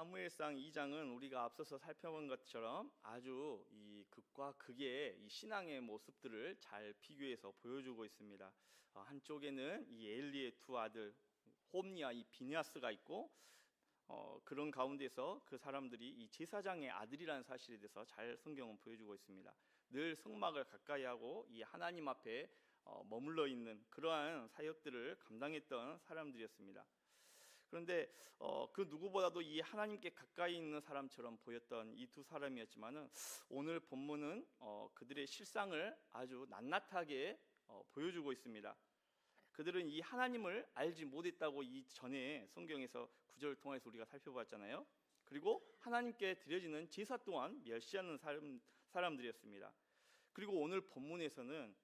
사무엘상 2장은 우리가 앞서서 살펴본 것처럼 아주 이 극과 극의 이 신앙의 모습들을 잘 비교해서 보여주고 있습니다. 한쪽에는 이 엘리의 두 아들 홈니와 이 비느하스가 있고, 그런 가운데서 그 사람들이 이 제사장의 아들이라는 사실에 대해서 잘 성경은 보여주고 있습니다. 늘 성막을 가까이 하고 이 하나님 앞에 머물러 있는 그러한 사역들을 감당했던 사람들이었습니다. 그런데 그 누구보다도 이 하나님께 가까이 있는 사람처럼 보였던 이 두 사람이었지만은 오늘 본문은 그들의 실상을 아주 낱낱하게 보여주고 있습니다. 그들은 이 하나님을 알지 못했다고 이 전에 성경에서 구절을 통해서 우리가 살펴봤잖아요. 그리고 하나님께 드려지는 제사 또한 멸시하는 사람들이었습니다. 그리고 오늘 본문에서는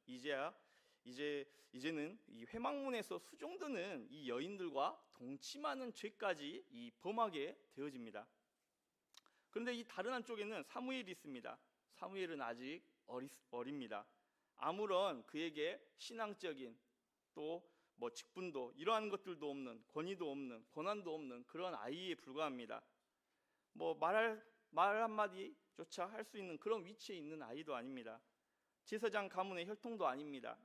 이제는 이 회막문에서 수종드는 이 여인들과 동침하는 죄까지 이 범하게 되어집니다. 그런데 이 다른 한쪽에는 사무엘이 있습니다. 사무엘은 아직 어립니다. 아무런 그에게 신앙적인 또 직분도 이러한 것들도 없는, 권위도 없는, 권한도 없는 그런 아이에 불과합니다. 말 한마디조차 할 수 있는 그런 위치에 있는 아이도 아닙니다. 제사장 가문의 혈통도 아닙니다.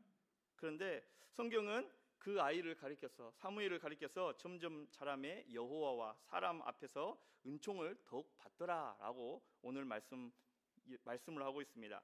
그런데 성경은 그 아이를 가리켜서, 사무엘을 가리켜서 점점 자라매 여호와와 사람 앞에서 은총을 더욱 받더라 라고 오늘 말씀을 하고 있습니다.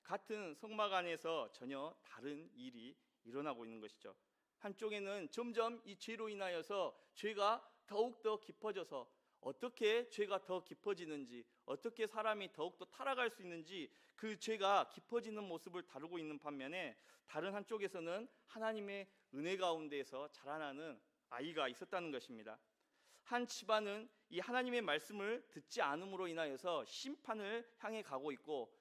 같은 성막 안에서 전혀 다른 일이 일어나고 있는 것이죠. 한쪽에는 점점 이 죄로 인하여서 죄가 더욱더 깊어져서, 어떻게 죄가 더 깊어지는지, 어떻게 사람이 더욱더 타락할 수 있는지 그 죄가 깊어지는 모습을 다루고 있는 반면에, 다른 한쪽에서는 하나님의 은혜 가운데에서 자라나는 아이가 있었다는 것입니다. 한 집안은 이 하나님의 말씀을 듣지 않음으로 인하여서 심판을 향해 가고 있고,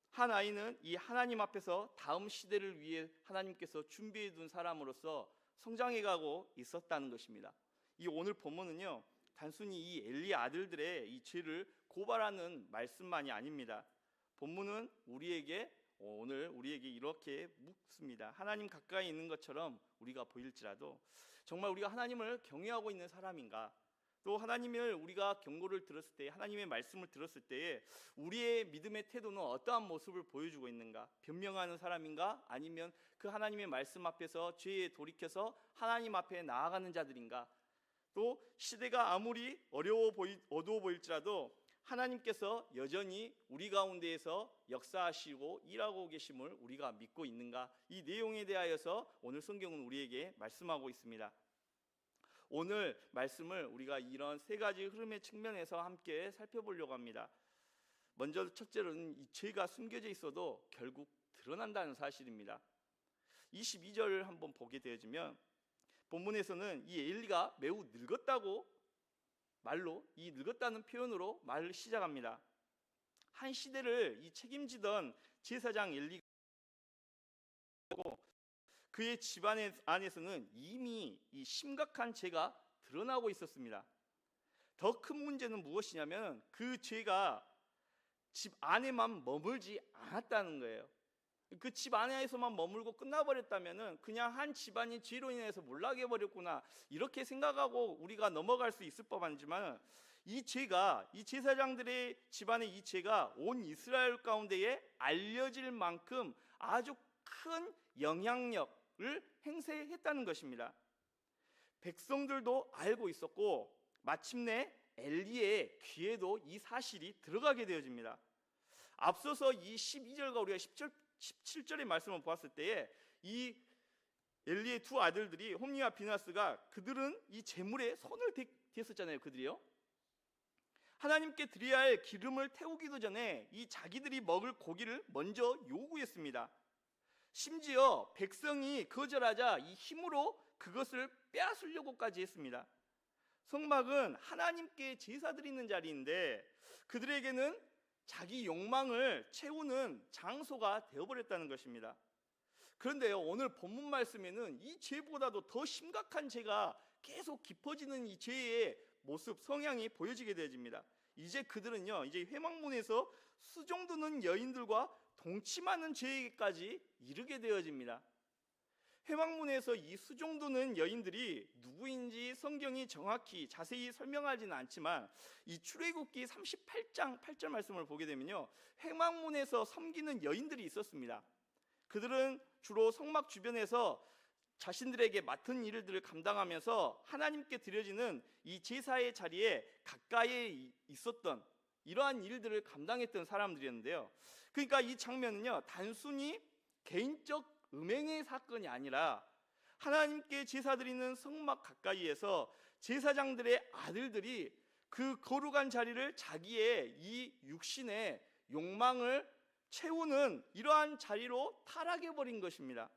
한 아이는 이 하나님 앞에서 다음 시대를 위해 하나님께서 준비해 둔 사람으로서 성장해 가고 있었다는 것입니다. 이 오늘 본문은요, 단순히 이 엘리 아들들의 이 죄를 고발하는 말씀만이 아닙니다. 본문은 오늘 우리에게 이렇게 묻습니다. 하나님 가까이 있는 것처럼 우리가 보일지라도 정말 우리가 하나님을 경외하고 있는 사람인가? 또 하나님을 우리가 경고를 들었을 때, 하나님의 말씀을 들었을 때에 우리의 믿음의 태도는 어떠한 모습을 보여주고 있는가? 변명하는 사람인가? 아니면 그 하나님의 말씀 앞에서 죄에 돌이켜서 하나님 앞에 나아가는 자들인가? 또 시대가 아무리 어두워 보일지라도 하나님께서 여전히 우리 가운데에서 역사하시고 일하고 계심을 우리가 믿고 있는가? 이 내용에 대하여서 오늘 성경은 우리에게 말씀하고 있습니다. 오늘 말씀을 우리가 이런 세 가지 흐름의 측면에서 함께 살펴보려고 합니다. 먼저 첫째로는 이 죄가 숨겨져 있어도 결국 드러난다는 사실입니다. 22절을 한번 보게 되어지면 본문에서는 이 엘리가 매우 늙었다고 말로, 이 늙었다는 표현으로 말을 시작합니다. 한 시대를 이 책임지던 제사장 엘리가 그의 집안 안에서는 이미 이 심각한 죄가 드러나고 있었습니다. 더 큰 문제는 무엇이냐면 그 죄가 집 안에만 머물지 않았다는 거예요. 그 집 안에서만 머물고 끝나버렸다면 그냥 한 집안이 죄로 인해서 몰락해 버렸구나, 이렇게 생각하고 우리가 넘어갈 수 있을 법하지만, 이 죄가, 이 제사장들의 집안의 이 죄가 온 이스라엘 가운데에 알려질 만큼 아주 큰 영향력을 행사했다는 것입니다. 백성들도 알고 있었고 마침내 엘리의 귀에도 이 사실이 들어가게 되어집니다. 앞서서 이 12절과 우리가 17절의 말씀을 보았을 때에 이 엘리의 두 아들들이 홈니와 비느하스가 그들은 이 제물에 손을 댔었잖아요. 그들이요, 하나님께 드려야 할 기름을 태우기도 전에 이 자기들이 먹을 고기를 먼저 요구했습니다. 심지어 백성이 거절하자 이 힘으로 그것을 빼앗으려고까지 했습니다. 성막은 하나님께 제사 드리는 자리인데 그들에게는 자기 욕망을 채우는 장소가 되어버렸다는 것입니다. 그런데요, 오늘 본문 말씀에는 이 죄보다도 더 심각한 죄가 계속 깊어지는 이 죄의 모습, 성향이 보여지게 되어집니다. 이제 그들은요, 이제 회막문에서 수종드는 여인들과 동침하는 죄에까지 이르게 되어집니다. 회막문에서 이 수종드는 여인들이 누구인지 성경이 정확히 자세히 설명하지는 않지만 이 출애굽기 38장 8절 말씀을 보게 되면요, 회막문에서 섬기는 여인들이 있었습니다. 그들은 주로 성막 주변에서 자신들에게 맡은 일들을 감당하면서 하나님께 드려지는 이 제사의 자리에 가까이에 있었던 이러한 일들을 감당했던 사람들이었는데요. 그러니까 이 장면은요, 단순히 개인적 음행의 사건이 아니라 하나님께 제사 드리는 성막 가까이에서 제사장들의 아들들이 그 거룩한 자리를 자기의 이 육신의 욕망을 채우는 이러한 자리로 타락해버린 것입니다.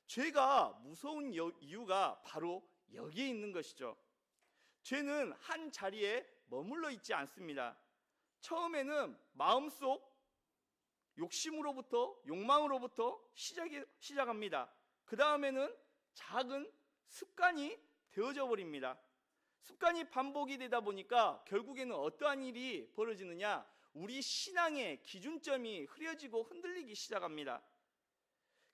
죄가 무서운 이유가 바로 여기에 있는 것이죠. 죄는 한 자리에 머물러 있지 않습니다. 처음에는 마음속 욕심으로부터, 욕망으로부터 시작합니다. 그 다음에는 작은 습관이 되어져 버립니다. 습관이 반복이 되다 보니까 결국에는 어떠한 일이 벌어지느냐, 우리 신앙의 기준점이 흐려지고 흔들리기 시작합니다.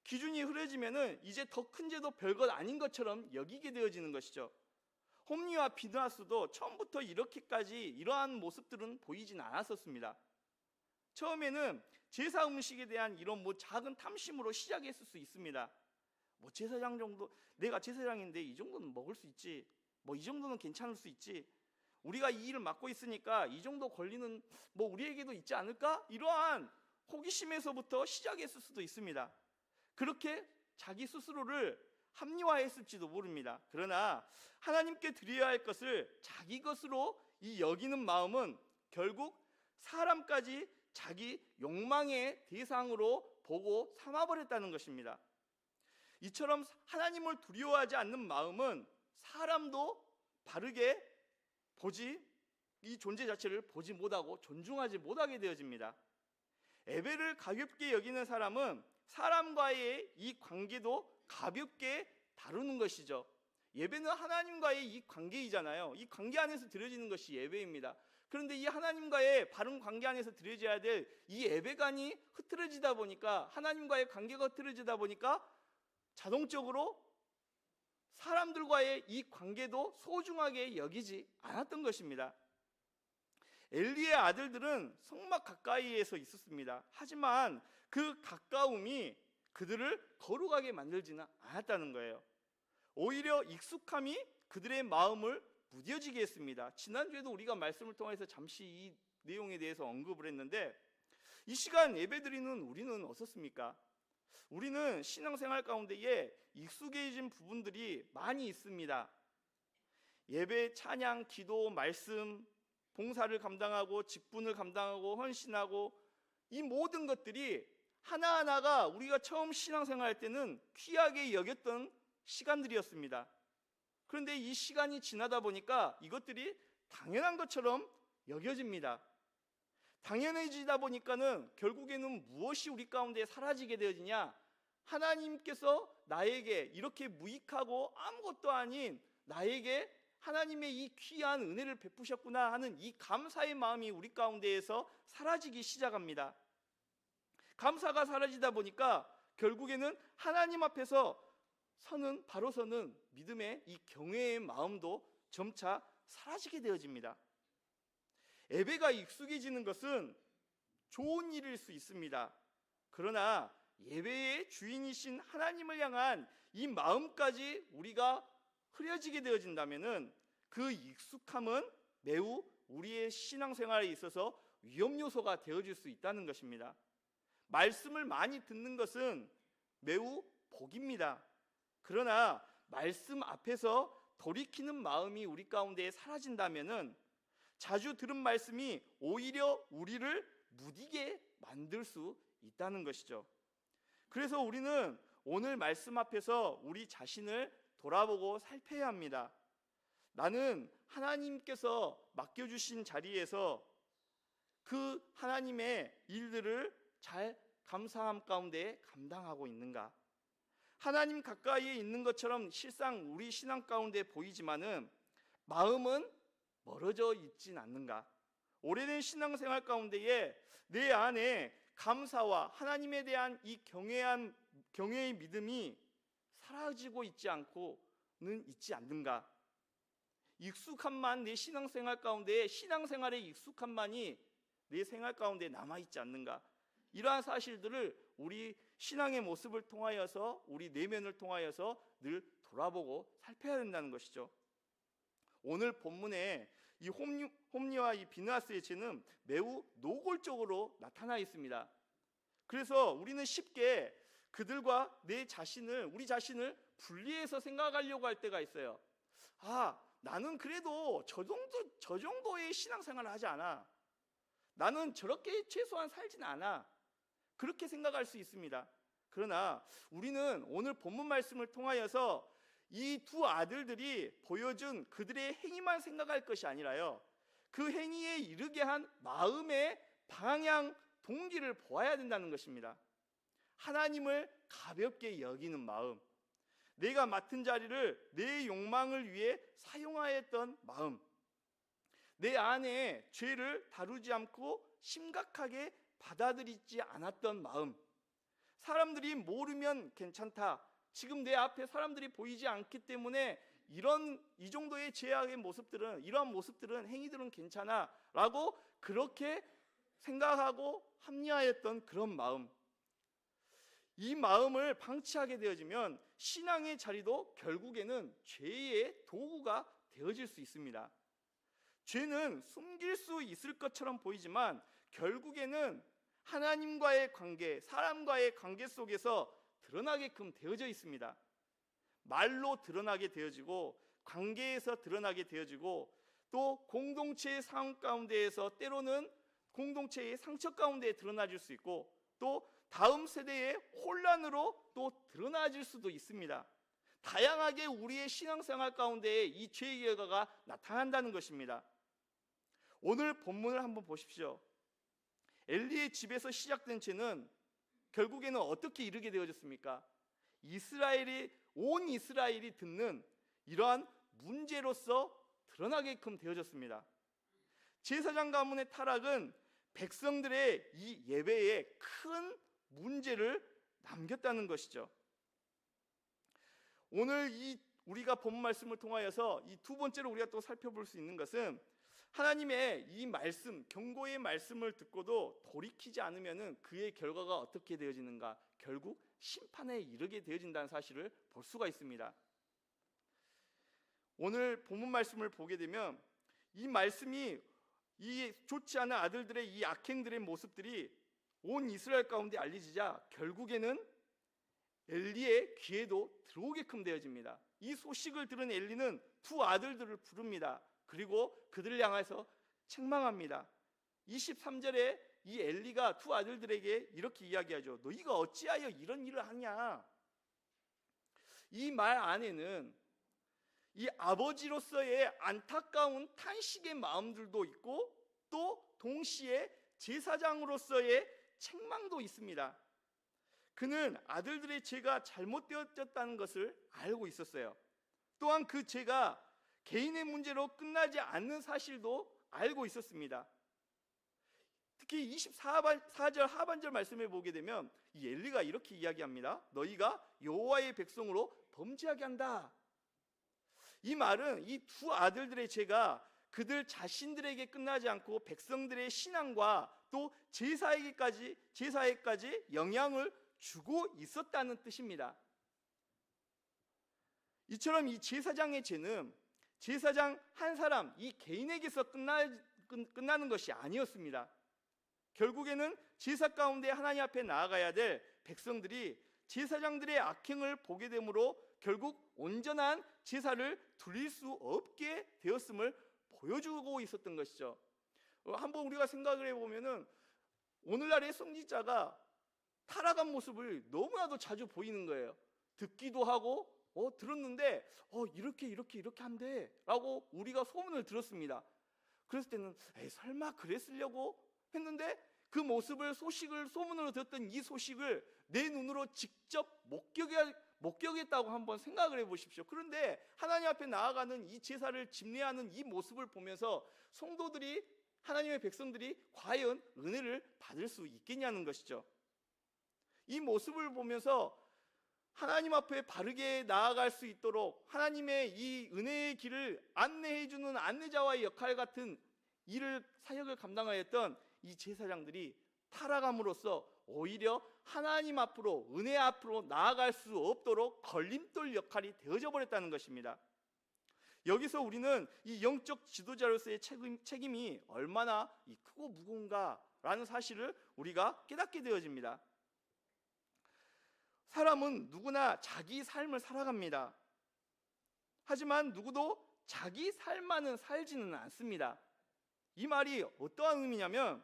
기준이 흐려지면은 이제 더 큰 죄도 별것 아닌 것처럼 여기게 되어지는 것이죠. 홈리와 비느하스도 처음부터 이렇게까지 이러한 모습들은 보이진 않았었습니다. 처음에는 제사 음식에 대한 이런 작은 탐심으로 시작했을 수 있습니다. 제사장 정도, 내가 제사장인데 이 정도는 먹을 수 있지, 이 정도는 괜찮을 수 있지, 우리가 이 일을 맡고 있으니까 이 정도 권리는 우리에게도 있지 않을까? 이러한 호기심에서부터 시작했을 수도 있습니다. 그렇게 자기 스스로를 합리화했을지도 모릅니다. 그러나 하나님께 드려야 할 것을 자기 것으로 여기는 마음은 결국 사람까지 자기 욕망의 대상으로 보고 삼아버렸다는 것입니다. 이처럼 하나님을 두려워하지 않는 마음은 사람도 바르게 이 존재 자체를 보지 못하고 존중하지 못하게 되어집니다. 예배를 가볍게 여기는 사람은 사람과의 이 관계도 가볍게 다루는 것이죠. 예배는 하나님과의 이 관계이잖아요. 이 관계 안에서 드려지는 것이 예배입니다. 그런데 이 하나님과의 바른 관계 안에서 드려져야 될 이 예배관이 흐트러지다 보니까, 하나님과의 관계가 흐트러지다 보니까 자동적으로 사람들과의 이 관계도 소중하게 여기지 않았던 것입니다. 엘리의 아들들은 성막 가까이에서 있었습니다. 하지만 그 가까움이 그들을 거룩하게 만들지는 않았다는 거예요. 오히려 익숙함이 그들의 마음을 무뎌지게 했습니다. 지난주에도 우리가 말씀을 통해서 잠시 이 내용에 대해서 언급을 했는데, 이 시간 예배드리는 우리는 어떻습니까? 우리는 신앙생활 가운데에 익숙해진 부분들이 많이 있습니다. 예배, 찬양, 기도, 말씀, 봉사를 감당하고 직분을 감당하고 헌신하고, 이 모든 것들이 하나하나가 우리가 처음 신앙생활 때는 귀하게 여겼던 시간들이었습니다. 그런데 이 시간이 지나다 보니까 이것들이 당연한 것처럼 여겨집니다. 당연해지다 보니까는 결국에는 무엇이 우리 가운데 사라지게 되어지냐, 하나님께서 나에게 이렇게 무익하고 아무것도 아닌 나에게 하나님의 이 귀한 은혜를 베푸셨구나 하는 이 감사의 마음이 우리 가운데에서 사라지기 시작합니다. 감사가 사라지다 보니까 결국에는 하나님 앞에서 바로 서는 믿음의 이 경외의 마음도 점차 사라지게 되어집니다. 예배가 익숙해지는 것은 좋은 일일 수 있습니다. 그러나 예배의 주인이신 하나님을 향한 이 마음까지 우리가 흐려지게 되어진다면은 그 익숙함은 매우 우리의 신앙생활에 있어서 위험 요소가 되어질 수 있다는 것입니다. 말씀을 많이 듣는 것은 매우 복입니다. 그러나 말씀 앞에서 돌이키는 마음이 우리 가운데 사라진다면은 자주 들은 말씀이 오히려 우리를 무디게 만들 수 있다는 것이죠. 그래서 우리는 오늘 말씀 앞에서 우리 자신을 돌아보고 살펴야 합니다. 나는 하나님께서 맡겨주신 자리에서 그 하나님의 일들을 잘 감사함 가운데 감당하고 있는가? 하나님 가까이에 있는 것처럼 실상 우리 신앙 가운데 보이지만은 마음은 멀어져 있진 않는가? 오래된 신앙생활 가운데에 내 안에 감사와 하나님에 대한 이 경외의 믿음이 사라지고 있지 않고는 있지 않는가? 익숙함만 내 신앙생활 가운데, 신앙생활의 익숙함만이 내 생활 가운데 남아있지 않는가? 이러한 사실들을 우리 신앙의 모습을 통하여서, 우리 내면을 통하여서 늘 돌아보고 살펴야 된다는 것이죠. 오늘 본문에 이 홈리와 이 비느하스의 죄는 매우 노골적으로 나타나 있습니다. 그래서 우리는 쉽게 그들과 우리 자신을 분리해서 생각하려고 할 때가 있어요. 나는 그래도 저 정도의 신앙생활을 하지 않아. 나는 저렇게 최소한 살진 않아. 그렇게 생각할 수 있습니다. 그러나 우리는 오늘 본문 말씀을 통하여서 이 두 아들들이 보여준 그들의 행위만 생각할 것이 아니라요, 그 행위에 이르게 한 마음의 방향, 동기를 보아야 된다는 것입니다. 하나님을 가볍게 여기는 마음, 내가 맡은 자리를 내 욕망을 위해 사용하였던 마음, 내 안에 죄를 다루지 않고 심각하게 받아들이지 않았던 마음, 사람들이 모르면 괜찮다, 지금 내 앞에 사람들이 보이지 않기 때문에 이 정도의 죄악의 모습들은, 이러한 모습들은, 행위들은 괜찮아 라고 그렇게 생각하고 합리화했던 그런 마음, 이 마음을 방치하게 되어지면 신앙의 자리도 결국에는 죄의 도구가 되어질 수 있습니다. 죄는 숨길 수 있을 것처럼 보이지만 결국에는 하나님과의 관계, 사람과의 관계 속에서 드러나게끔 되어져 있습니다. 말로 드러나게 되어지고, 관계에서 드러나게 되어지고, 또 공동체의 상황 가운데에서 때로는 공동체의 상처 가운데 드러나질 수 있고, 또 다음 세대의 혼란으로 또 드러나질 수도 있습니다. 다양하게 우리의 신앙생활 가운데 이 죄의 결과가 나타난다는 것입니다. 오늘 본문을 한번 보십시오. 엘리의 집에서 시작된 죄는 결국에는 어떻게 이르게 되어졌습니까? 온 이스라엘이 듣는 이러한 문제로서 드러나게끔 되어졌습니다. 제사장 가문의 타락은 백성들의 이 예배에 큰 문제를 남겼다는 것이죠. 오늘 우리가 본 말씀을 통하여서 이 두 번째로 우리가 또 살펴볼 수 있는 것은, 하나님의 이 말씀, 경고의 말씀을 듣고도 돌이키지 않으면 그의 결과가 어떻게 되어지는가? 결국 심판에 이르게 되어진다는 사실을 볼 수가 있습니다. 오늘 본문 말씀을 보게 되면 이 말씀이, 이 좋지 않은 아들들의 이 악행들의 모습들이 온 이스라엘 가운데 알려지자 결국에는 엘리의 귀에도 들어오게끔 되어집니다. 이 소식을 들은 엘리는 두 아들들을 부릅니다. 그리고 그들을 향해서 책망합니다. 23절에 이 엘리가 두 아들들에게 이렇게 이야기하죠. 너희가 어찌하여 이런 일을 하냐? 이 말 안에는 이 아버지로서의 안타까운 탄식의 마음들도 있고, 또 동시에 제사장으로서의 책망도 있습니다. 그는 아들들의 죄가 잘못되었다는 것을 알고 있었어요. 또한 그 죄가 개인의 문제로 끝나지 않는 사실도 알고 있었습니다. 특히 24절 하반절 말씀에 보게 되면 이 엘리가 이렇게 이야기합니다. 너희가 여호와의 백성으로 범죄하게 한다. 이 말은 이 두 아들들의 죄가 그들 자신들에게 끝나지 않고 백성들의 신앙과 또 제사에게까지 영향을 주고 있었다는 뜻입니다. 이처럼 이 제사장의 죄는 제사장 한 사람, 이 개인에게서 끝나는 것이 아니었습니다. 결국에는 제사 가운데 하나님 앞에 나아가야 될 백성들이 제사장들의 악행을 보게 되므로 결국 온전한 제사를 드릴 수 없게 되었음을 보여주고 있었던 것이죠. 한번 우리가 생각을 해보면은 오늘날의 선지자가 타락한 모습을 너무나도 자주 보이는 거예요. 듣기도 하고 들었는데 이렇게 한대 라고 우리가 소문을 들었습니다. 그랬을 때는 설마 그랬으려고 했는데, 그 모습을 소문으로 듣던 이 소식을 내 눈으로 직접 목격했다고 한번 생각을 해보십시오. 그런데 하나님 앞에 나아가는 이 제사를 집례하는 이 모습을 보면서 성도들이, 하나님의 백성들이 과연 은혜를 받을 수 있겠냐는 것이죠. 이 모습을 보면서 하나님 앞에 바르게 나아갈 수 있도록 하나님의 이 은혜의 길을 안내해 주는 안내자와의 역할 같은 사역을 감당하였던 이 제사장들이 타락함으로써 오히려 하나님 앞으로, 은혜 앞으로 나아갈 수 없도록 걸림돌 역할이 되어져 버렸다는 것입니다. 여기서 우리는 이 영적 지도자로서의 책임이 얼마나 크고 무거운가라는 사실을 우리가 깨닫게 되어집니다. 사람은 누구나 자기 삶을 살아갑니다. 하지만 누구도 자기 삶만은 살지는 않습니다. 이 말이 어떠한 의미냐면,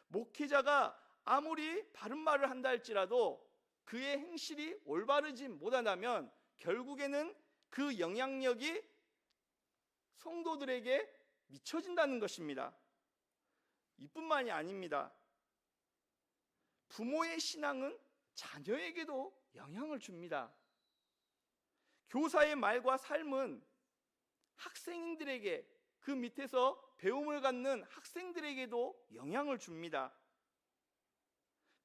목회자가 아무리 바른 말을 한다 할지라도 그의 행실이 올바르지 못하다면 결국에는 그 영향력이 성도들에게 미쳐진다는 것입니다. 이뿐만이 아닙니다. 부모의 신앙은 자녀에게도 영향을 줍니다. 교사의 말과 삶은 학생들에게, 그 밑에서 배움을 갖는 학생들에게도 영향을 줍니다.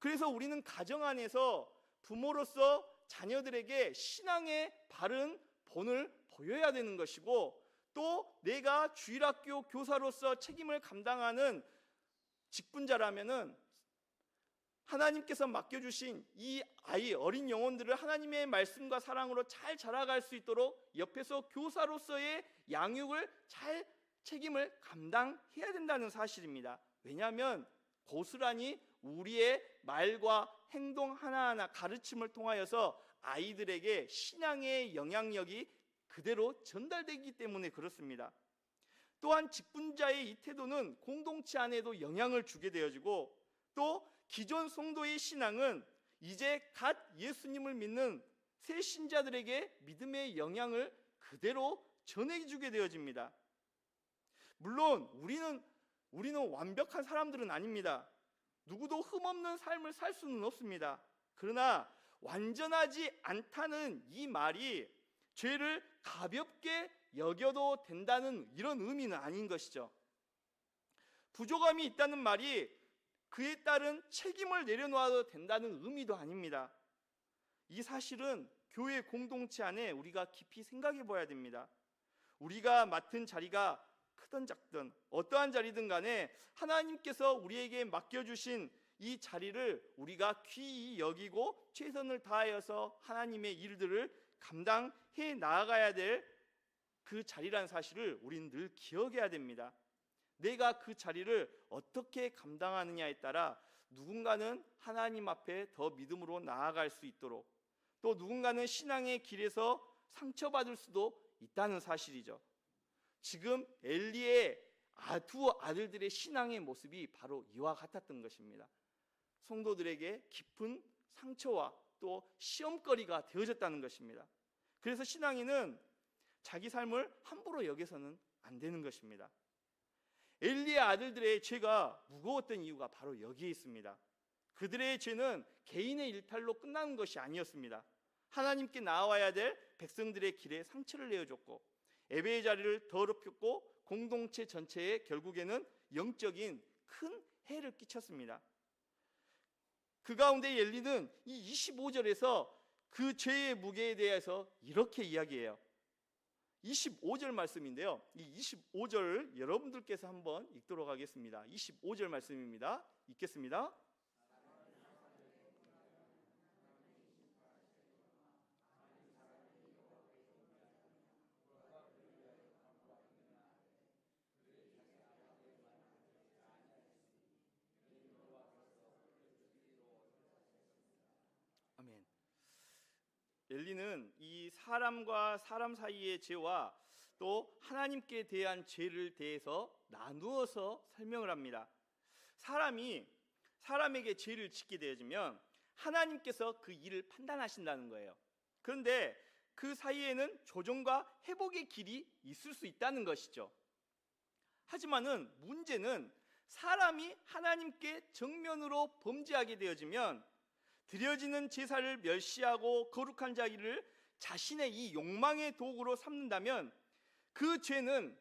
그래서 우리는 가정 안에서 부모로서 자녀들에게 신앙의 바른 본을 보여야 되는 것이고, 또 내가 주일학교 교사로서 책임을 감당하는 직분자라면은 하나님께서 맡겨주신 이 어린 영혼들을 하나님의 말씀과 사랑으로 잘 자라갈 수 있도록 옆에서 교사로서의 양육을 잘 책임을 감당해야 된다는 사실입니다. 왜냐하면 고스란히 우리의 말과 행동 하나하나 가르침을 통하여서 아이들에게 신앙의 영향력이 그대로 전달되기 때문에 그렇습니다. 또한 직분자의 이 태도는 공동체 안에도 영향을 주게 되어지고, 또 기존 성도의 신앙은 이제 갓 예수님을 믿는 새 신자들에게 믿음의 영향을 그대로 전해주게 되어집니다. 물론 우리는 완벽한 사람들은 아닙니다. 누구도 흠없는 삶을 살 수는 없습니다. 그러나 완전하지 않다는 이 말이 죄를 가볍게 여겨도 된다는 이런 의미는 아닌 것이죠. 부족함이 있다는 말이 그에 따른 책임을 내려놓아도 된다는 의미도 아닙니다. 이 사실은 교회 공동체 안에 우리가 깊이 생각해 봐야 됩니다. 우리가 맡은 자리가 크든 작든 어떠한 자리든 간에 하나님께서 우리에게 맡겨주신 이 자리를 우리가 귀히 여기고 최선을 다하여서 하나님의 일들을 감당해 나아가야 될 그 자리라는 사실을 우리는 늘 기억해야 됩니다. 내가 그 자리를 어떻게 감당하느냐에 따라 누군가는 하나님 앞에 더 믿음으로 나아갈 수 있도록, 또 누군가는 신앙의 길에서 상처받을 수도 있다는 사실이죠. 지금 엘리의 두 아들들의 신앙의 모습이 바로 이와 같았던 것입니다. 성도들에게 깊은 상처와 또 시험거리가 되어졌다는 것입니다. 그래서 신앙인은 자기 삶을 함부로 여겨서는 안 되는 것입니다. 엘리의 아들들의 죄가 무거웠던 이유가 바로 여기에 있습니다. 그들의 죄는 개인의 일탈로 끝나는 것이 아니었습니다. 하나님께 나와야 될 백성들의 길에 상처를 내어줬고, 예배의 자리를 더럽혔고, 공동체 전체에 결국에는 영적인 큰 해를 끼쳤습니다. 그 가운데 엘리는 이 25절에서 그 죄의 무게에 대해서 이렇게 이야기해요. 25절 말씀인데요, 이 25절을 여러분들께서 한번 읽도록 하겠습니다. 25절 말씀입니다. 읽겠습니다. 아멘. 엘리는 이 사람과 사람 사이의 죄와 또 하나님께 대한 죄를 대해서 나누어서 설명을 합니다. 사람이 사람에게 죄를 짓게 되어지면 하나님께서 그 일을 판단하신다는 거예요. 그런데 그 사이에는 조정과 회복의 길이 있을 수 있다는 것이죠. 하지만은 문제는 사람이 하나님께 정면으로 범죄하게 되어지면 드려지는 제사를 멸시하고 거룩한 자기를 자신의 이 욕망의 도구로 삼는다면 그 죄는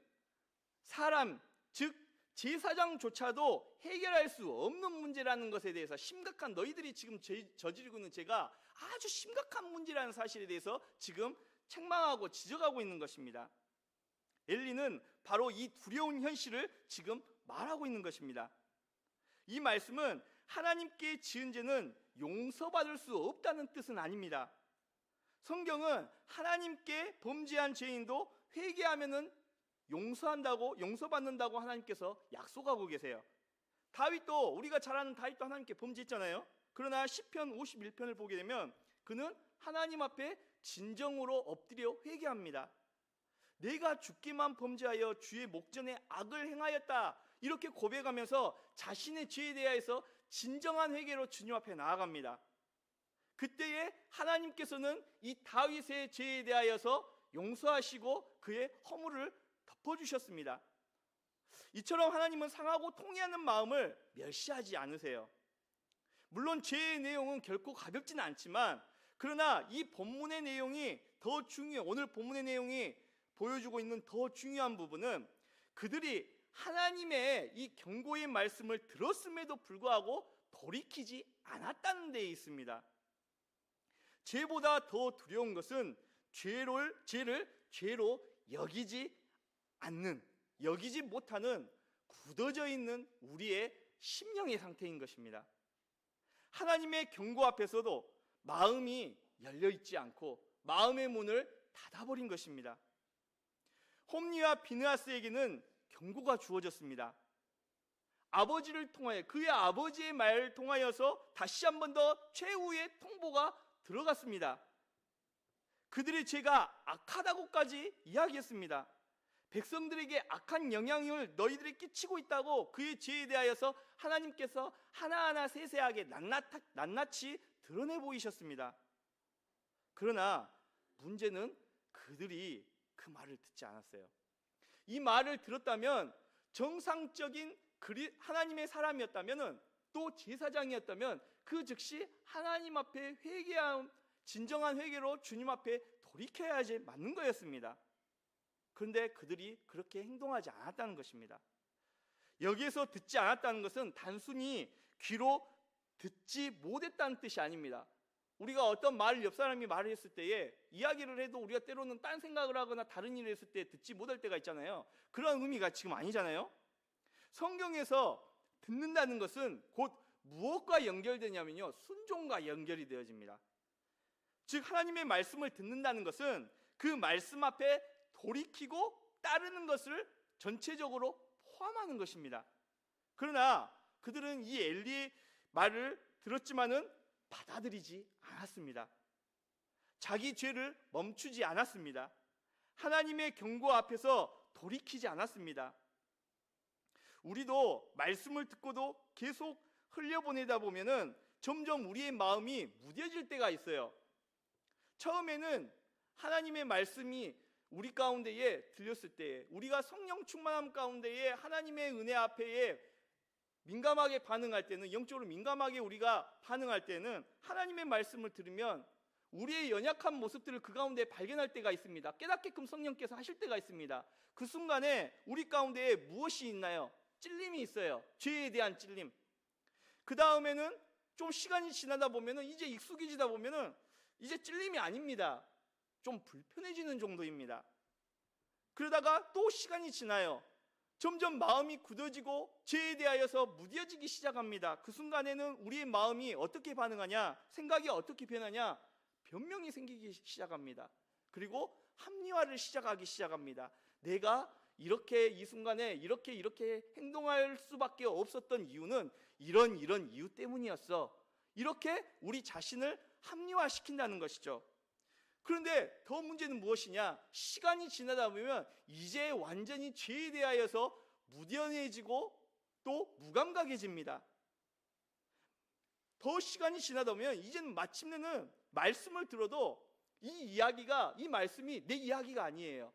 사람, 즉 제사장조차도 해결할 수 없는 문제라는 것에 대해서 심각한, 너희들이 지금 저지르고 있는 죄가 아주 심각한 문제라는 사실에 대해서 지금 책망하고 지적하고 있는 것입니다. 엘리는 바로 이 두려운 현실을 지금 말하고 있는 것입니다. 이 말씀은 하나님께 지은 죄는 용서받을 수 없다는 뜻은 아닙니다. 성경은 하나님께 범죄한 죄인도 회개하면은 용서받는다고 하나님께서 약속하고 계세요. 다윗도, 우리가 잘 아는 다윗도 하나님께 범죄했잖아요. 그러나 시편 51편을 보게 되면 그는 하나님 앞에 진정으로 엎드려 회개합니다. 내가 죽기만 범죄하여 주의 목전에 악을 행하였다, 이렇게 고백하면서 자신의 죄에 대해서 진정한 회개로 주님 앞에 나아갑니다. 그때에 하나님께서는 이 다윗의 죄에 대하여서 용서하시고 그의 허물을 덮어주셨습니다. 이처럼 하나님은 상하고 통회하는 마음을 멸시하지 않으세요. 물론 죄의 내용은 결코 가볍지는 않지만, 그러나 이 본문의 내용이 더 중요해요. 오늘 본문의 내용이 보여주고 있는 더 중요한 부분은 그들이 하나님의 이 경고의 말씀을 들었음에도 불구하고 돌이키지 않았다는 데에 있습니다. 죄보다 더 두려운 것은 죄를 죄로 여기지 못하는 굳어져 있는 우리의 심령의 상태인 것입니다. 하나님의 경고 앞에서도 마음이 열려 있지 않고 마음의 문을 닫아버린 것입니다. 홈리와 비느하스에게는 경고가 주어졌습니다. 아버지를 통하여, 그의 아버지의 말을 통하여서 다시 한 번 더 최후의 통보가 들어갔습니다. 그들의 죄가 악하다고까지 이야기했습니다. 백성들에게 악한 영향을 너희들이 끼치고 있다고 그의 죄에 대하여서 하나님께서 하나하나 세세하게 낱낱이 드러내 보이셨습니다. 그러나 문제는 그들이 그 말을 듣지 않았어요. 이 말을 들었다면, 정상적인 하나님의 사람이었다면, 또 제사장이었다면 그 즉시 하나님 앞에 진정한 회개로 주님 앞에 돌이켜야지 맞는 거였습니다. 그런데 그들이 그렇게 행동하지 않았다는 것입니다. 여기에서 듣지 않았다는 것은 단순히 귀로 듣지 못했다는 뜻이 아닙니다. 우리가 어떤 말을 옆 사람이 말을 했을 때에 이야기를 해도 우리가 때로는 딴 생각을 하거나 다른 일을 했을 때 듣지 못할 때가 있잖아요. 그런 의미가 지금 아니잖아요. 성경에서 듣는다는 것은 곧 무엇과 연결되냐면요, 순종과 연결이 되어집니다. 즉 하나님의 말씀을 듣는다는 것은 그 말씀 앞에 돌이키고 따르는 것을 전체적으로 포함하는 것입니다. 그러나 그들은 이 엘리의 말을 들었지만은 받아들이지 않았습니다. 자기 죄를 멈추지 않았습니다. 하나님의 경고 앞에서 돌이키지 않았습니다. 우리도 말씀을 듣고도 계속 흘려보내다 보면은 점점 우리의 마음이 무뎌질 때가 있어요. 처음에는 하나님의 말씀이 우리 가운데에 들렸을 때, 우리가 성령 충만함 가운데에 하나님의 은혜 앞에 민감하게 반응할 때는, 영적으로 민감하게 우리가 반응할 때는 하나님의 말씀을 들으면 우리의 연약한 모습들을 그 가운데 발견할 때가 있습니다. 깨닫게끔 성령께서 하실 때가 있습니다. 그 순간에 우리 가운데에 무엇이 있나요? 찔림이 있어요. 죄에 대한 찔림. 그 다음에는 좀 시간이 지나다 보면은, 이제 익숙해지다 보면은 이제 찔림이 아닙니다. 좀 불편해지는 정도입니다. 그러다가 또 시간이 지나요. 점점 마음이 굳어지고 죄에 대하여서 무뎌지기 시작합니다. 그 순간에는 우리의 마음이 어떻게 반응하냐, 생각이 어떻게 변하냐, 변명이 생기기 시작합니다. 그리고 합리화를 시작하기 시작합니다. 내가 이렇게 이 순간에 이렇게 행동할 수밖에 없었던 이유는 이런 이유 때문이었어. 이렇게 우리 자신을 합리화시킨다는 것이죠. 그런데 더 문제는 무엇이냐? 시간이 지나다 보면 이제 완전히 죄에 대하여서 무뎌해지고 또 무감각해집니다. 더 시간이 지나다 보면 이제는 마침내는 말씀을 들어도 이 말씀이 내 이야기가 아니에요.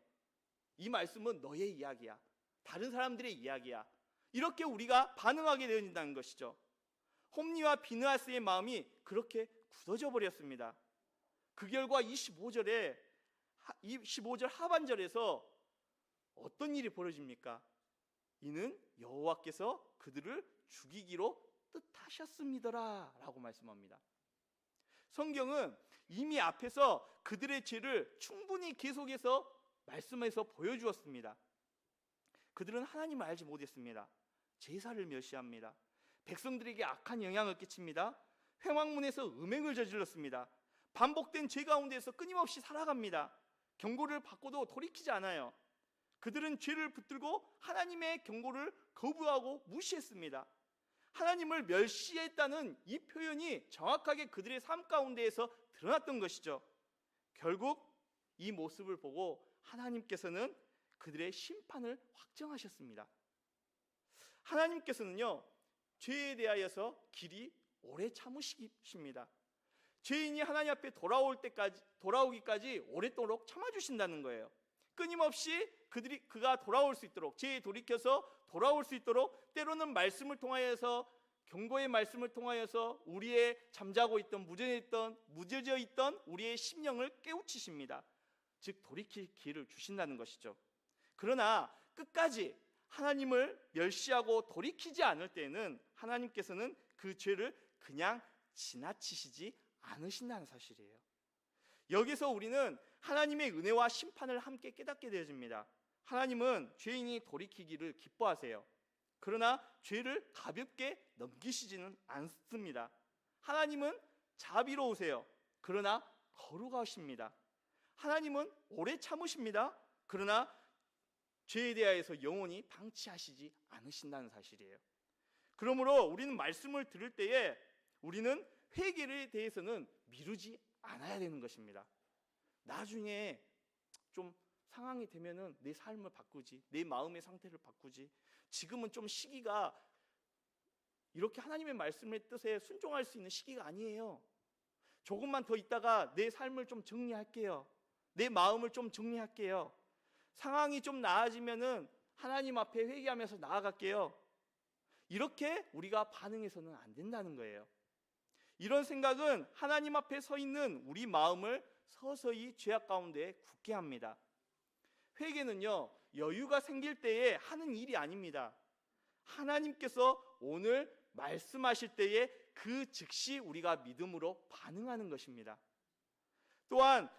이 말씀은 너의 이야기야. 다른 사람들의 이야기야. 이렇게 우리가 반응하게 되어진다는 것이죠. 홈리와 비느하스의 마음이 그렇게 굳어져 버렸습니다. 그 결과 25절 하반절에서 어떤 일이 벌어집니까? 이는 여호와께서 그들을 죽이기로 뜻하셨음이더라 라고 말씀합니다. 성경은 이미 앞에서 그들의 죄를 충분히 계속해서 말씀해서 보여주었습니다. 그들은 하나님을 알지 못했습니다. 제사를 멸시합니다. 백성들에게 악한 영향을 끼칩니다. 회막문에서 음행을 저질렀습니다. 반복된 죄 가운데서 끊임없이 살아갑니다. 경고를 받고도 돌이키지 않아요. 그들은 죄를 붙들고 하나님의 경고를 거부하고 무시했습니다. 하나님을 멸시했다는 이 표현이 정확하게 그들의 삶 가운데에서 드러났던 것이죠. 결국 이 모습을 보고 하나님께서는 그들의 심판을 확정하셨습니다. 하나님께서는요, 죄에 대하여서 길이 오래 참으십니다. 죄인이 하나님 앞에 돌아오기까지 오랫도록 참아주신다는 거예요. 끊임없이 그가 돌아올 수 있도록, 죄에 돌이켜서 돌아올 수 있도록, 때로는 말씀을 통하여서, 경고의 말씀을 통하여서 우리의 잠자고 있던, 무뎌져 있던 우리의 심령을 깨우치십니다. 즉 돌이킬 기회를 주신다는 것이죠. 그러나 끝까지 하나님을 멸시하고 돌이키지 않을 때에는 하나님께서는 그 죄를 그냥 지나치시지 않으신다는 사실이에요. 여기서 우리는 하나님의 은혜와 심판을 함께 깨닫게 되어집니다. 하나님은 죄인이 돌이키기를 기뻐하세요. 그러나 죄를 가볍게 넘기시지는 않습니다. 하나님은 자비로우세요. 그러나 거룩하십니다. 하나님은 오래 참으십니다. 그러나 죄에 대하여서 영원히 방치하시지 않으신다는 사실이에요. 그러므로 우리는 말씀을 들을 때에 우리는 회개에 대해서는 미루지 않아야 되는 것입니다. 나중에 좀 상황이 되면은 내 삶을 바꾸지, 내 마음의 상태를 바꾸지. 지금은 좀 시기가 이렇게 하나님의 말씀의 뜻에 순종할 수 있는 시기가 아니에요. 조금만 더 있다가 내 삶을 좀 정리할게요. 내 마음을 좀 정리할게요. 상황이 좀 나아지면은 하나님 앞에 회개하면서 나아갈게요. 이렇게 우리가 반응해서는 안 된다는 거예요. 이런 생각은 하나님 앞에 서 있는 우리 마음을 서서히 죄악 가운데 굳게 합니다. 회개는요, 여유가 생길 때에 하는 일이 아닙니다. 하나님께서 오늘 말씀하실 때에 그 즉시 우리가 믿음으로 반응하는 것입니다. 또한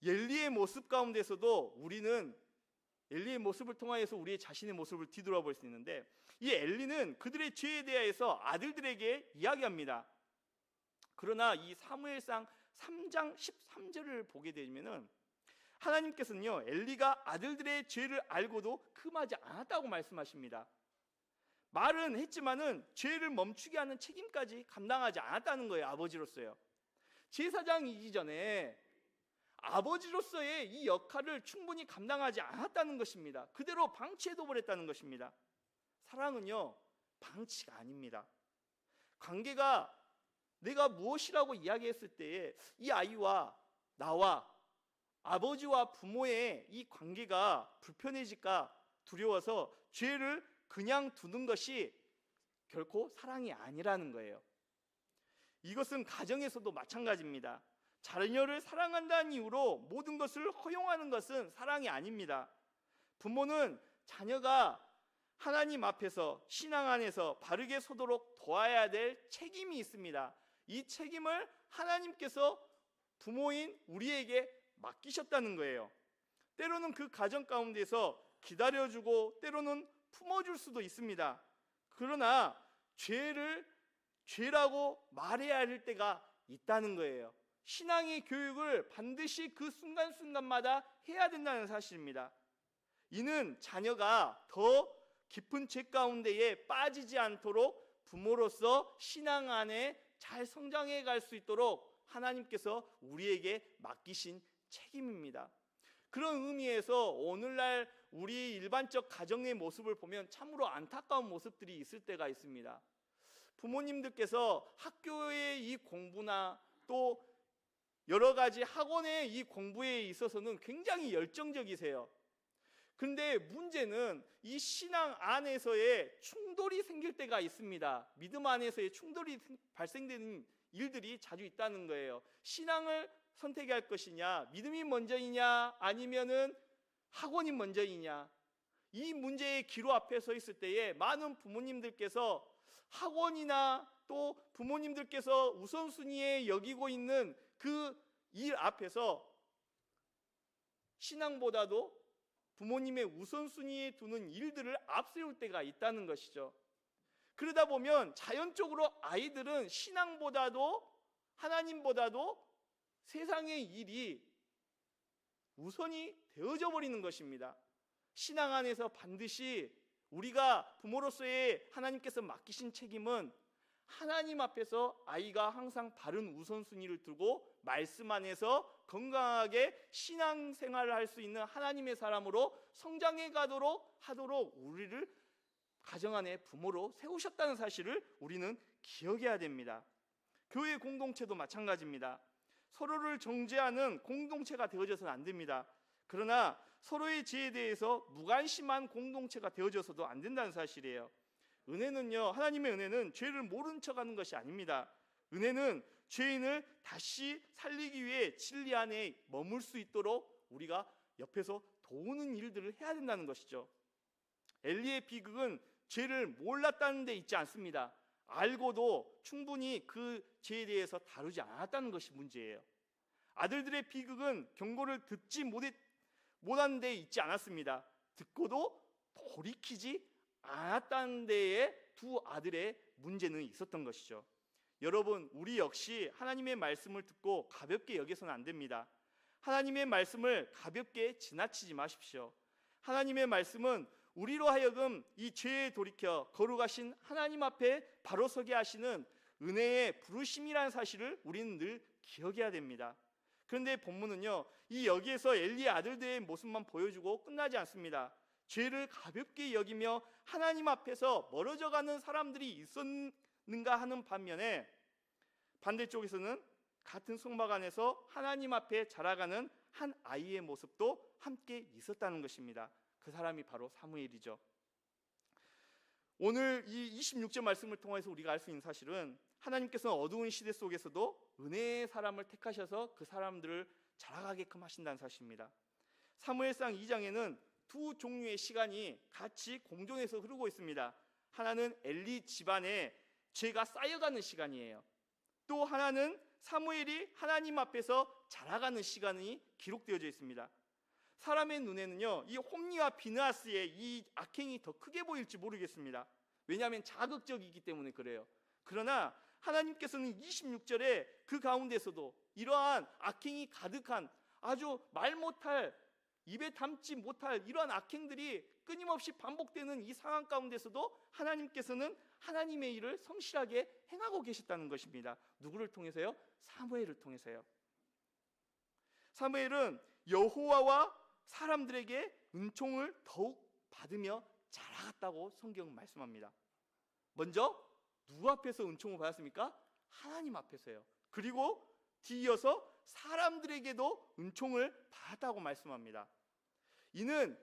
엘리의 모습 가운데서도 우리는 엘리의 모습을 통하여서 우리의 자신의 모습을 뒤돌아볼 수 있는데, 이 엘리는 그들의 죄에 대해서 아들들에게 이야기합니다. 그러나 이 사무엘상 3장 13절을 보게 되면은 하나님께서는요, 엘리가 아들들의 죄를 알고도 금하지 않았다고 말씀하십니다. 말은 했지만은 죄를 멈추게 하는 책임까지 감당하지 않았다는 거예요. 아버지로서요. 제사장이기 전에 아버지로서의 이 역할을 충분히 감당하지 않았다는 것입니다. 그대로 방치해둬 버렸다는 것입니다. 사랑은요, 방치가 아닙니다. 관계가 내가 무엇이라고 이야기했을 때에 이 아이와 나와 아버지와 부모의 이 관계가 불편해질까 두려워서 죄를 그냥 두는 것이 결코 사랑이 아니라는 거예요. 이것은 가정에서도 마찬가지입니다. 자녀를 사랑한다는 이유로 모든 것을 허용하는 것은 사랑이 아닙니다. 부모는 자녀가 하나님 앞에서, 신앙 안에서 바르게 서도록 도와야 될 책임이 있습니다. 이 책임을 하나님께서 부모인 우리에게 맡기셨다는 거예요. 때로는 그 가정 가운데서 기다려주고 때로는 품어줄 수도 있습니다. 그러나 죄라고 말해야 할 때가 있다는 거예요. 신앙의 교육을 반드시 그 순간순간마다 해야 된다는 사실입니다. 이는 자녀가 더 깊은 죄 가운데에 빠지지 않도록 부모로서 신앙 안에 잘 성장해 갈 수 있도록 하나님께서 우리에게 맡기신 책임입니다. 그런 의미에서 오늘날 우리 일반적 가정의 모습을 보면 참으로 안타까운 모습들이 있을 때가 있습니다. 부모님들께서 학교의 이 공부나 또 여러 가지 학원의 이 공부에 있어서는 굉장히 열정적이세요. 근데 문제는 이 신앙 안에서의 충돌이 생길 때가 있습니다. 믿음 안에서의 충돌이 발생되는 일들이 자주 있다는 거예요. 신앙을 선택할 것이냐, 믿음이 먼저이냐, 아니면은 학원이 먼저이냐. 이 문제의 기로 앞에 서 있을 때에 많은 부모님들께서 학원이나 또 부모님들께서 우선순위에 여기고 있는 그 일 앞에서 신앙보다도 부모님의 우선순위에 두는 일들을 앞세울 때가 있다는 것이죠. 그러다 보면 자연적으로 아이들은 신앙보다도 하나님보다도 세상의 일이 우선이 되어져 버리는 것입니다. 신앙 안에서 반드시 우리가 부모로서의 하나님께서 맡기신 책임은 하나님 앞에서 아이가 항상 바른 우선순위를 두고 말씀 안에서 건강하게 신앙생활을 할 수 있는 하나님의 사람으로 성장해 가도록 하도록 우리를 가정 안에 부모로 세우셨다는 사실을 우리는 기억해야 됩니다. 교회 공동체도 마찬가지입니다. 서로를 정죄하는 공동체가 되어져서는 안 됩니다. 그러나 서로의 죄에 대해서 무관심한 공동체가 되어져서도 안 된다는 사실이에요. 은혜는요, 하나님의 은혜는 죄를 모른 척하는 것이 아닙니다. 은혜는 죄인을 다시 살리기 위해 진리 안에 머물 수 있도록 우리가 옆에서 도우는 일들을 해야 된다는 것이죠. 엘리의 비극은 죄를 몰랐다는 데 있지 않습니다. 알고도 충분히 그 죄에 대해서 다루지 않았다는 것이 문제예요. 아들들의 비극은 경고를 듣지 못한 데 있지 않았습니다. 듣고도 돌이키지 않았다는 데에 두 아들의 문제는 있었던 것이죠. 여러분, 우리 역시 하나님의 말씀을 듣고 가볍게 여겨서는 안 됩니다. 하나님의 말씀을 가볍게 지나치지 마십시오. 하나님의 말씀은 우리로 하여금 이 죄에 돌이켜 거룩하신 하나님 앞에 바로 서게 하시는 은혜의 부르심이라는 사실을 우리는 늘 기억해야 됩니다. 그런데 본문은요, 이 여기에서 엘리의 아들들의 모습만 보여주고 끝나지 않습니다. 죄를 가볍게 여기며 하나님 앞에서 멀어져 가는 사람들이 있었는가 하는 반면에 반대쪽에서는 같은 성막 안에서 하나님 앞에 자라가는 한 아이의 모습도 함께 있었다는 것입니다. 그 사람이 바로 사무엘이죠. 오늘 이 26절 말씀을 통해서 우리가 알 수 있는 사실은 하나님께서는 어두운 시대 속에서도 은혜의 사람을 택하셔서 그 사람들을 자라가게끔 하신다는 사실입니다. 사무엘상 2장에는 두 종류의 시간이 같이 공존해서 흐르고 있습니다. 하나는 엘리 집안에 죄가 쌓여가는 시간이에요. 또 하나는 사무엘이 하나님 앞에서 자라가는 시간이 기록되어져 있습니다. 사람의 눈에는요, 이 홈리와 비느하스의 이 악행이 더 크게 보일지 모르겠습니다. 왜냐하면 자극적이기 때문에 그래요. 그러나 하나님께서는 26절에 그 가운데서도 이러한 악행이 가득한 아주 말 못할, 입에 담지 못할 이러한 악행들이 끊임없이 반복되는 이 상황 가운데서도 하나님께서는 하나님의 일을 성실하게 행하고 계셨다는 것입니다. 누구를 통해서요? 사무엘을 통해서요. 사무엘은 여호와와 사람들에게 은총을 더욱 받으며 자라갔다고 성경은 말씀합니다. 먼저 누구 앞에서 은총을 받았습니까? 하나님 앞에서요. 그리고 뒤이어서 사람들에게도 은총을 받았다고 말씀합니다. 이는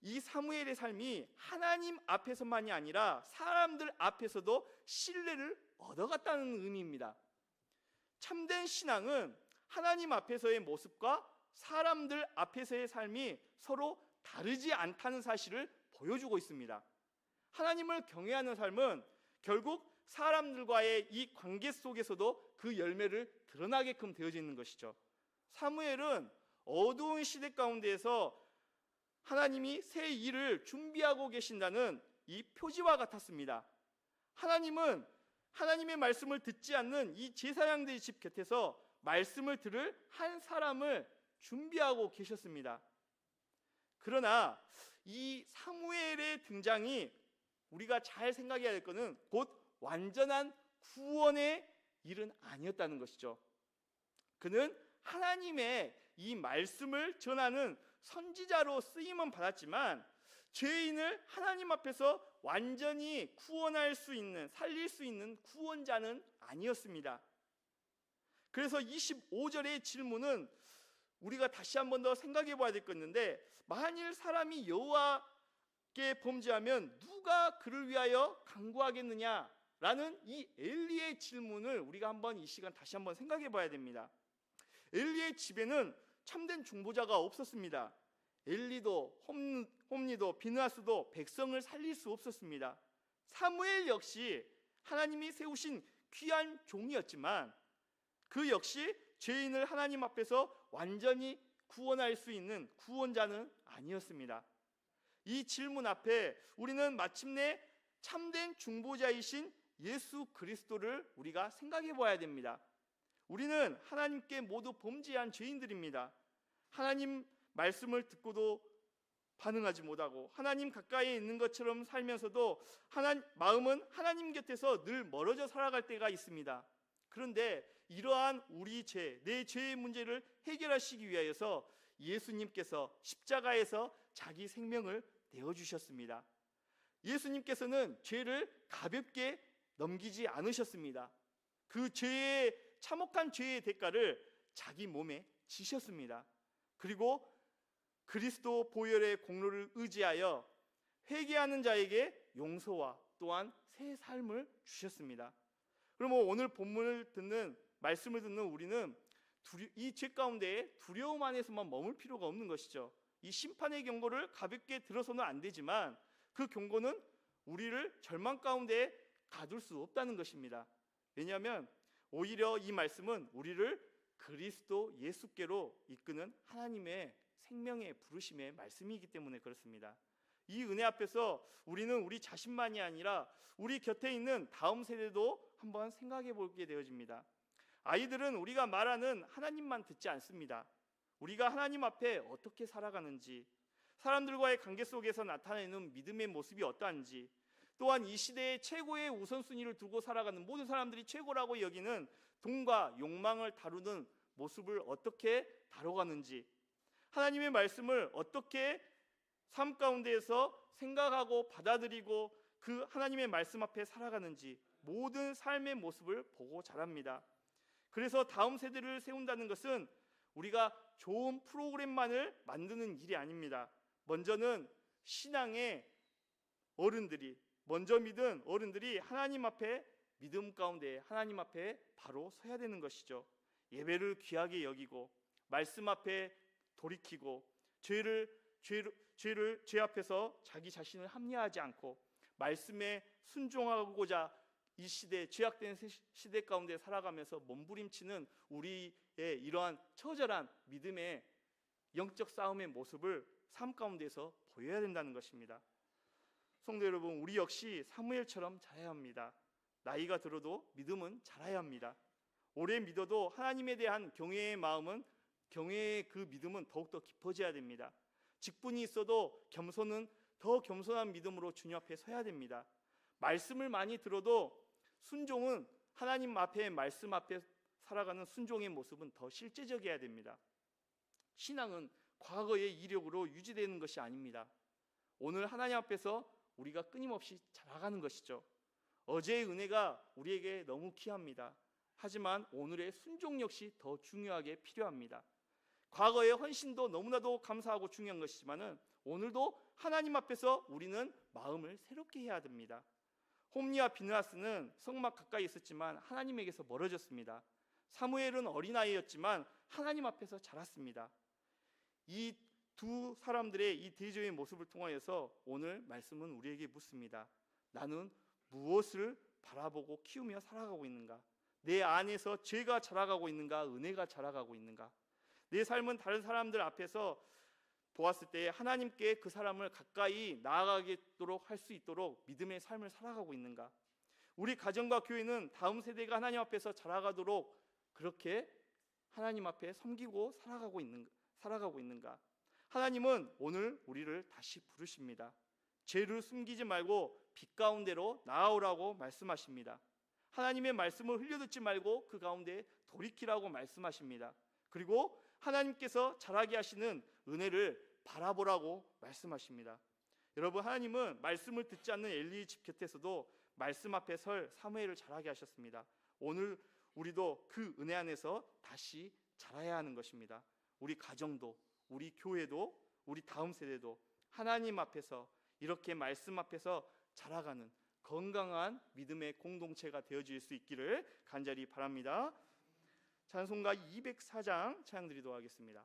이 사무엘의 삶이 하나님 앞에서만이 아니라 사람들 앞에서도 신뢰를 얻어갔다는 의미입니다. 참된 신앙은 하나님 앞에서의 모습과 사람들 앞에서의 삶이 서로 다르지 않다는 사실을 보여주고 있습니다. 하나님을 경외하는 삶은 결국 사람들과의 이 관계 속에서도 그 열매를 드러나게끔 되어져 있는 것이죠. 사무엘은 어두운 시대 가운데에서 하나님이 새 일을 준비하고 계신다는 이 표지와 같았습니다. 하나님은 하나님의 말씀을 듣지 않는 이 제사장들의 집 곁에서 말씀을 들을 한 사람을 준비하고 계셨습니다. 그러나 이 사무엘의 등장이 우리가 잘 생각해야 될 것은 곧 완전한 구원의 일은 아니었다는 것이죠. 그는 하나님의 이 말씀을 전하는 선지자로 쓰임은 받았지만 죄인을 하나님 앞에서 완전히 구원할 수 있는, 살릴 수 있는 구원자는 아니었습니다. 그래서 25절의 질문은 우리가 다시 한 번 더 생각해 봐야 될 것 있는데, 만일 사람이 여호와께 범죄하면 누가 그를 위하여 간구하겠느냐라는 이 엘리의 질문을 우리가 한번 이 시간 다시 한번 생각해 봐야 됩니다. 엘리의 집에는 참된 중보자가 없었습니다. 엘리도 홈리도 비느하스도 백성을 살릴 수 없었습니다. 사무엘 역시 하나님이 세우신 귀한 종이었지만 그 역시 죄인을 하나님 앞에서 완전히 구원할 수 있는 구원자는 아니었습니다. 이 질문 앞에 우리는 마침내 참된 중보자이신 예수 그리스도를 우리가 생각해 봐야 됩니다. 우리는 하나님께 모두 범죄한 죄인들입니다. 하나님 말씀을 듣고도 반응하지 못하고 하나님 가까이 있는 것처럼 살면서도 마음은 하나님 곁에서 늘 멀어져 살아갈 때가 있습니다. 그런데 이러한 우리 내 죄의 문제를 해결하시기 위하여서 예수님께서 십자가에서 자기 생명을 내어주셨습니다. 예수님께서는 죄를 가볍게 넘기지 않으셨습니다. 그 참혹한 죄의 대가를 자기 몸에 지셨습니다. 그리고 그리스도 보혈의 공로를 의지하여 회개하는 자에게 용서와 또한 새 삶을 주셨습니다. 그러면 오늘 말씀을 듣는 우리는 이 죄 가운데 두려움 안에서만 머물 필요가 없는 것이죠. 이 심판의 경고를 가볍게 들어서는 안 되지만 그 경고는 우리를 절망 가운데 가둘 수 없다는 것입니다. 왜냐하면 오히려 이 말씀은 우리를 그리스도 예수께로 이끄는 하나님의 생명의 부르심의 말씀이기 때문에 그렇습니다. 이 은혜 앞에서 우리는 우리 자신만이 아니라 우리 곁에 있는 다음 세대도 한번 생각해 보게 되어집니다. 아이들은 우리가 말하는 하나님만 듣지 않습니다. 우리가 하나님 앞에 어떻게 살아가는지, 사람들과의 관계 속에서 나타내는 믿음의 모습이 어떠한지, 또한 이 시대의 최고의 우선순위를 두고 살아가는 모든 사람들이 최고라고 여기는 돈과 욕망을 다루는 모습을 어떻게 다뤄가는지, 하나님의 말씀을 어떻게 삶 가운데에서 생각하고 받아들이고 그 하나님의 말씀 앞에 살아가는지 모든 삶의 모습을 보고 자랍니다. 그래서 다음 세대를 세운다는 것은 우리가 좋은 프로그램만을 만드는 일이 아닙니다. 먼저는 신앙의 먼저 믿은 어른들이 하나님 앞에 믿음 가운데 하나님 앞에 바로 서야 되는 것이죠. 예배를 귀하게 여기고 말씀 앞에 돌이키고 죄 앞에서 자기 자신을 합리화하지 않고 말씀에 순종하고자 이 죄악된 시대 가운데 살아가면서 몸부림치는 우리의 이러한 처절한 믿음의 영적 싸움의 모습을 삶 가운데서 보여야 된다는 것입니다. 성도 여러분, 우리 역시 사무엘처럼 자라야 합니다. 나이가 들어도 믿음은 자라야 합니다. 오래 믿어도 하나님에 대한 경외의 그 믿음은 더욱더 깊어져야 됩니다. 직분이 있어도 더 겸손한 믿음으로 주님 앞에 서야 됩니다. 말씀을 많이 들어도 순종은 하나님 앞에 말씀 앞에 살아가는 순종의 모습은 더 실제적이어야 됩니다. 신앙은 과거의 이력으로 유지되는 것이 아닙니다. 오늘 하나님 앞에서 우리가 끊임없이 자라가는 것이죠. 어제의 은혜가 우리에게 너무 귀합니다. 하지만 오늘의 순종 역시 더 중요하게 필요합니다. 과거의 헌신도 너무나도 감사하고 중요한 것이지만 오늘도 하나님 앞에서 우리는 마음을 새롭게 해야 됩니다. 홈리와 비느하스는 성막 가까이 있었지만 하나님에게서 멀어졌습니다. 사무엘은 어린아이였지만 하나님 앞에서 자랐습니다. 이 두 사람들의 이 대조의 모습을 통하여서 오늘 말씀은 우리에게 묻습니다. 나는 무엇을 바라보고 키우며 살아가고 있는가? 내 안에서 죄가 자라가고 있는가? 은혜가 자라가고 있는가? 내 삶은 다른 사람들 앞에서 보았을 때 하나님께 그 사람을 가까이 나아가도록 할 수 있도록 믿음의 삶을 살아가고 있는가? 우리 가정과 교회는 다음 세대가 하나님 앞에서 자라가도록 그렇게 하나님 앞에 섬기고 살아가고 있는가? 하나님은 오늘 우리를 다시 부르십니다. 죄를 숨기지 말고 빛 가운데로 나아오라고 말씀하십니다. 하나님의 말씀을 흘려듣지 말고 그 가운데 돌이키라고 말씀하십니다. 그리고 하나님께서 자라게 하시는 은혜를 바라보라고 말씀하십니다. 여러분, 하나님은 말씀을 듣지 않는 엘리 집 곁에서도 말씀 앞에 설 사무엘을 자라게 하셨습니다. 오늘 우리도 그 은혜 안에서 다시 자라야 하는 것입니다. 우리 가정도, 우리 교회도, 우리 다음 세대도 하나님 앞에서 이렇게 말씀 앞에서 자라가는 건강한 믿음의 공동체가 되어질 수 있기를 간절히 바랍니다. 찬송가 204장 찬양 드리도록 하겠습니다.